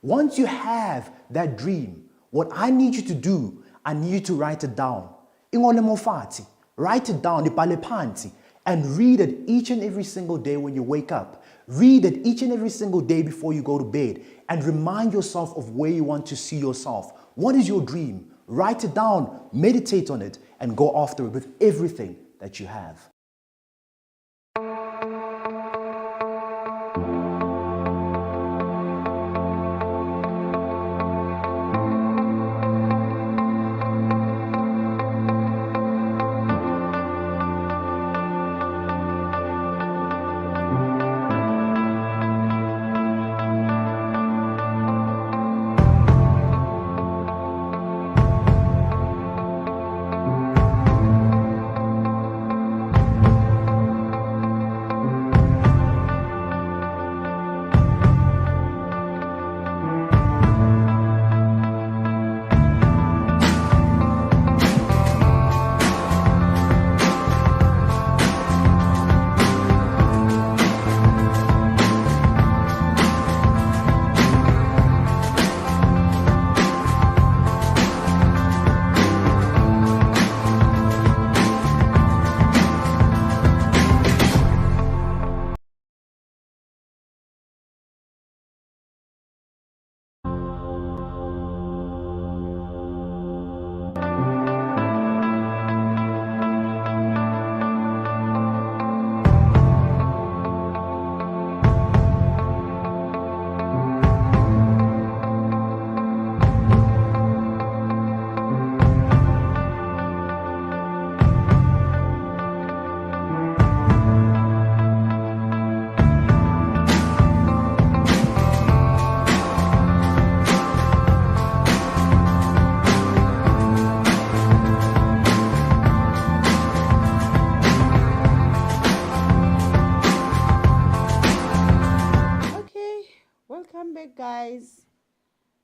Once you have that dream, what I need you to do, I need you to write it down. Ingole mofati, write it down, ibhale phansi, and read it each and every single day when you wake up. Read it each and every single day before you go to bed, and remind yourself of where you want to see yourself. What is your dream? Write it down, meditate on it, and go after it with everything that you have.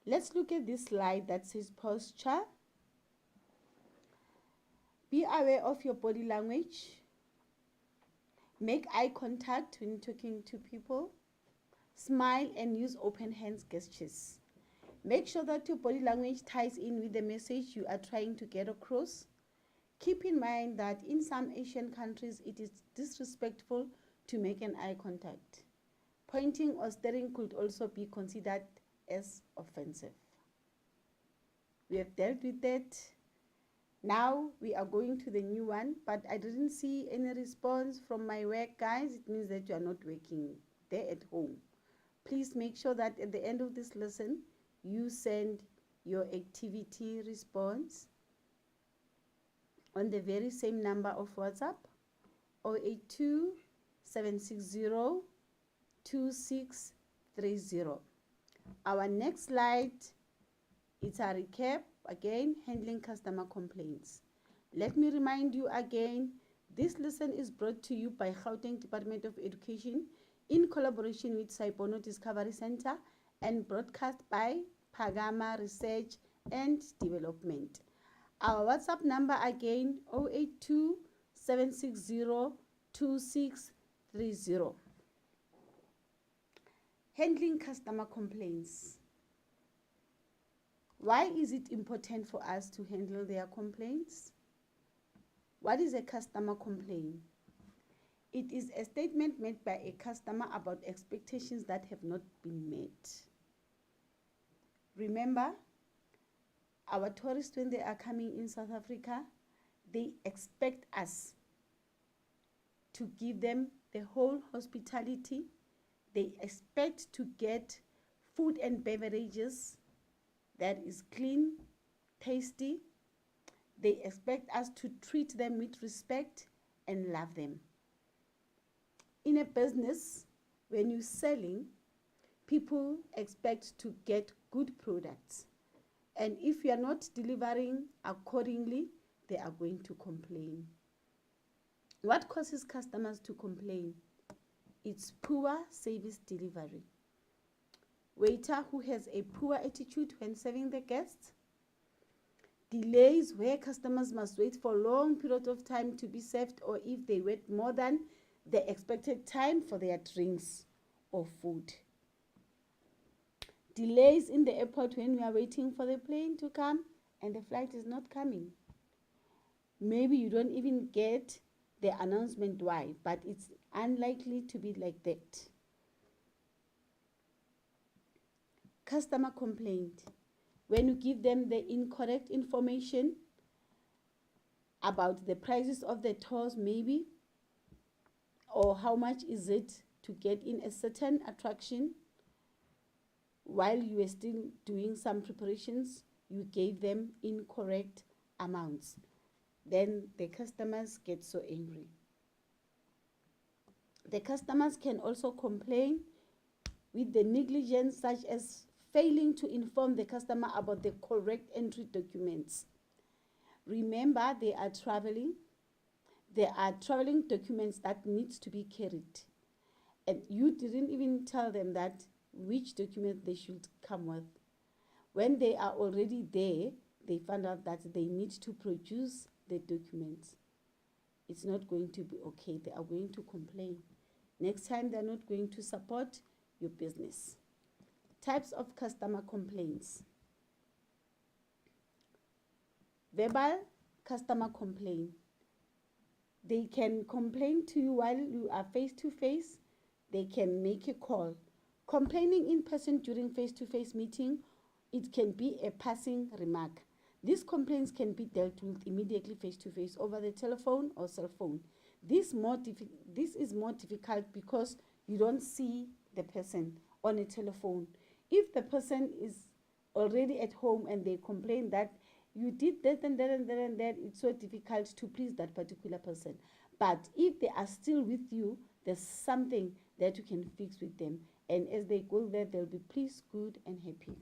Let's look at this slide that says posture. Be aware of your body language. Make eye contact when talking to people. Smile and use open hands gestures. Make sure that your body language ties in with the message you are trying to get across. Keep in mind that in some Asian countries, it is disrespectful to make an eye contact. Pointing or staring could also be considered as offensive. We have dealt with that. Now we are going to the new one, but I didn't see any response from my work, guys. It means that you are not working there at home. Please make sure that at the end of this lesson, you send your activity response on the very same number of WhatsApp, 082 760 2630. Our next slide, it's a recap, again, handling customer complaints. Let me remind you again, this lesson is brought to you by Gauteng Department of Education in collaboration with Saipono Discovery Center and broadcast by Pagama Research and Development. Our WhatsApp number again, 082 760 2630. Handling customer complaints. Why is it important for us to handle their complaints? What is a customer complaint? It is a statement made by a customer about expectations that have not been met. Remember, our tourists, when they are coming in South Africa, they expect us to give them the whole hospitality. They expect to get food and beverages that is clean, tasty. They expect us to treat them with respect and love them. In a business, when you're selling, people expect to get good products. And if you are not delivering accordingly, they are going to complain. What causes customers to complain? It's poor service delivery. Waiter who has a poor attitude when serving the guests. Delays where customers must wait for a long period of time to be served, or if they wait more than the expected time for their drinks or food. Delays in the airport when we are waiting for the plane to come and the flight is not coming. Maybe you don't even get the announcement why, but it's unlikely to be like that. Customer complaint. When you give them the incorrect information about the prices of the tours maybe, or how much is it to get in a certain attraction, while you were still doing some preparations, you gave them incorrect amounts. Then the customers get so angry. The customers can also complain with the negligence, such as failing to inform the customer about the correct entry documents. Remember, they are traveling. There are traveling documents that needs to be carried. And you didn't even tell them that which document they should come with. When they are already there, they find out that they need to produce the documents. It's not going to be okay. They are going to complain. Next time, they're not going to support your business. Types of customer complaints. Verbal customer complaint. They can complain to you while you are face-to-face. They can make a call. Complaining in person during face-to-face meeting, it can be a passing remark. These complaints can be dealt with immediately face-to-face over the telephone or cell phone. This is more difficult because you don't see the person on a telephone. If the person is already at home and they complain that you did that and that and that and that, it's so difficult to please that particular person. But if they are still with you, there's something that you can fix with them. And as they go there, they'll be pleased, good, and happy.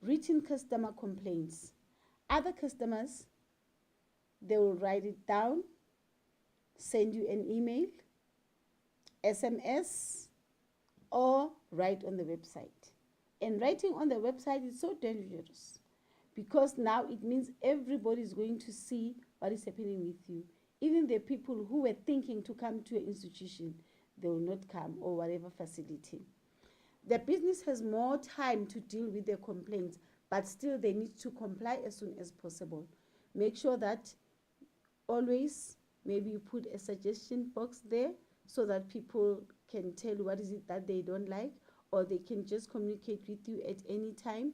Written customer complaints. Other customers, they will write it down, send you an email, SMS, or write on the website. And writing on the website is so dangerous because now it means everybody is going to see what is happening with you. Even the people who were thinking to come to your institution, they will not come, or whatever facility. The business has more time to deal with their complaints, but still they need to comply as soon as possible. Make sure that always maybe you put a suggestion box there so that people can tell what is it that they don't like, or they can just communicate with you at any time,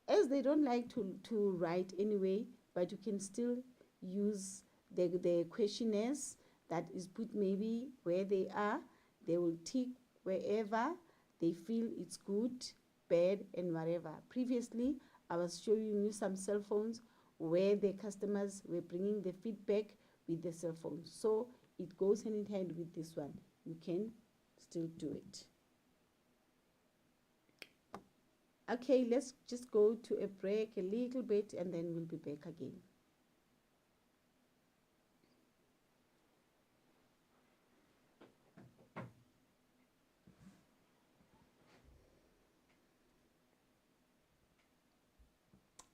as they don't like to write anyway, but you can still use the questionnaires that is put maybe where they are. They will tick wherever they feel it's good, bad, and whatever. Previously, I was showing you some cell phones where the customers were bringing the feedback with the cell phones. So it goes hand in hand with this one. You can still do it. Okay, let's just go to a break a little bit and then we'll be back again.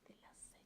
The last set.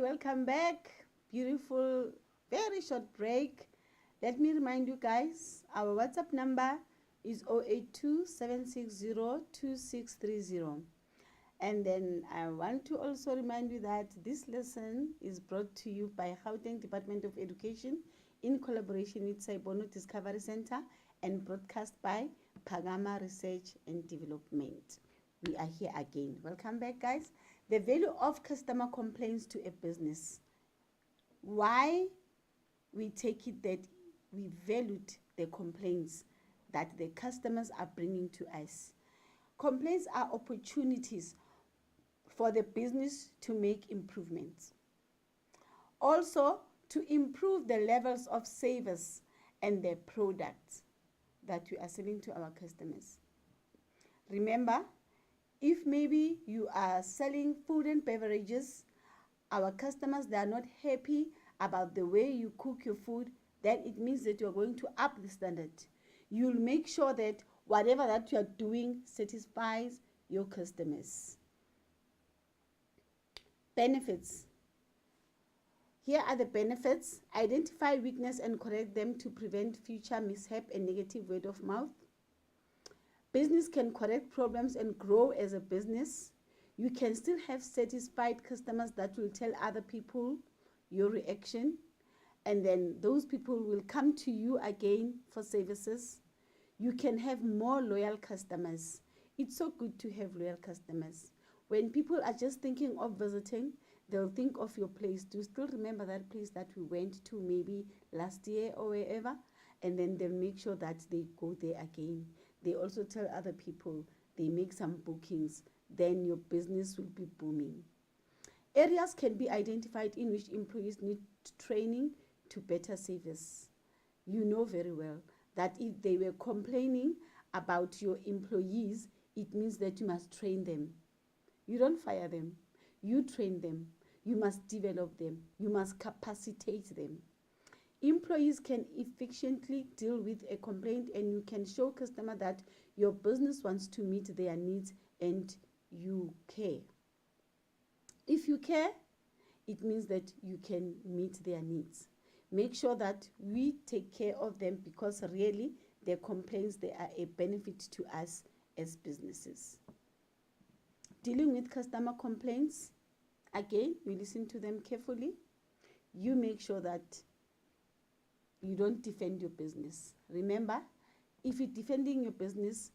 Welcome back. Beautiful, very short break. Let me remind you guys, our WhatsApp number is 082-760-2630. And then I want to also remind you that this lesson is brought to you by Gauteng Department of Education in collaboration with Saibono Discovery Center and broadcast by Pagama Research and Development. We are here again. Welcome back, guys. The value of customer complaints to a business. Why we take it that we valued the complaints that the customers are bringing to us. Complaints are opportunities for the business to make improvements. Also, to improve the levels of service and the products that we are selling to our customers. Remember, if maybe you are selling food and beverages, our customers, they are not happy about the way you cook your food, then it means that you are going to up the standard. You'll make sure that whatever that you are doing satisfies your customers. Benefits. Here are the benefits. Identify weakness and correct them to prevent future mishap and negative word of mouth. Business can correct problems and grow as a business. You can still have satisfied customers that will tell other people your reaction. and then those people will come to you again for services. You can have more loyal customers. It's so good to have loyal customers. When people are just thinking of visiting, they'll think of your place. Do you still remember that place that we went to maybe last year or wherever? And then they'll make sure that they go there again. They also tell other people, they make some bookings. Then your business will be booming. Areas can be identified in which employees need training to better service. You know very well that if they were complaining about your employees, it means that you must train them. You don't fire them. You train them. You must develop them. You must capacitate them. Employees can efficiently deal with a complaint, and you can show customer that your business wants to meet their needs and you care. If you care, it means that you can meet their needs. Make sure that we take care of them, because really their complaints, they are a benefit to us as businesses. Dealing with customer complaints, again, you listen to them carefully. You make sure that you don't defend your business. Remember, if you're defending your business,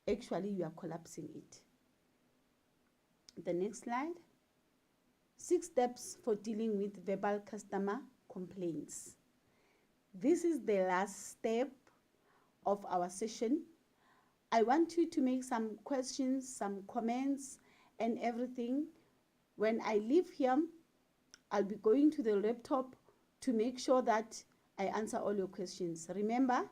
actually you are collapsing it. The next slide. 6 steps for dealing with verbal customer complaints. This is the last step of our session. I want you to make some questions, some comments, and everything. When I leave here, I'll be going to the laptop to make sure that I answer all your questions. Remember,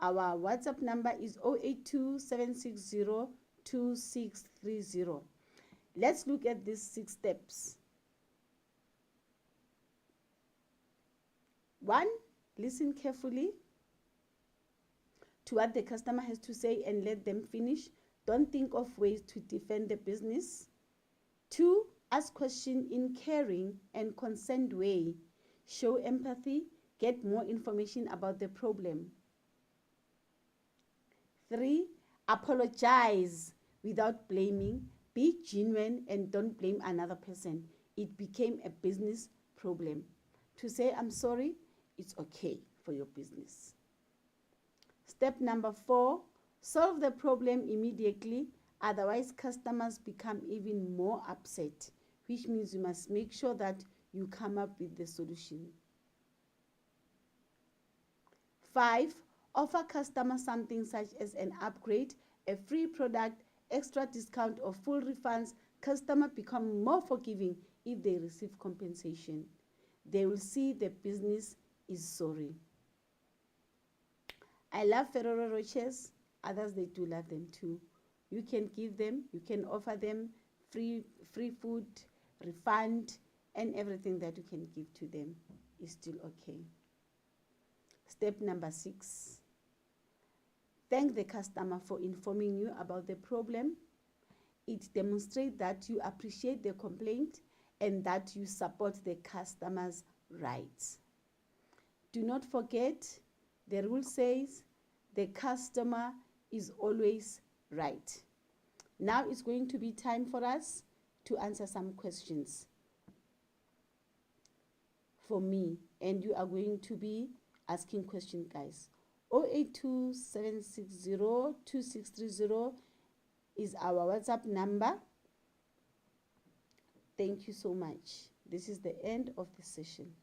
our WhatsApp number is 082-760-2630. Let's look at these 6 steps. 1, listen carefully to what the customer has to say and let them finish. Don't think of ways to defend the business. 2, ask questions in caring and concerned way. Show empathy. Get more information about the problem. 3, apologize without blaming. Be genuine and don't blame another person. It became a business problem. To say I'm sorry, it's okay for your business. Step number 4, solve the problem immediately. Otherwise, customers become even more upset, which means you must make sure that you come up with the solution. 5, offer customers something such as an upgrade, a free product, extra discount, or full refunds. Customers become more forgiving if they receive compensation. They will see the business is sorry. I love Ferrero Rochers. Others, they do love them too. You can give them, you can offer them free food, refund, and everything that you can give to them is still okay. Step number 6, thank the customer for informing you about the problem. It demonstrates that you appreciate the complaint and that you support the customer's rights. Do not forget, the rule says the customer is always right. Now it's going to be time for us to answer some questions for me, and you are going to be asking questions, guys. 082-760-2630 is our WhatsApp number. Thank you so much. This is the end of the session.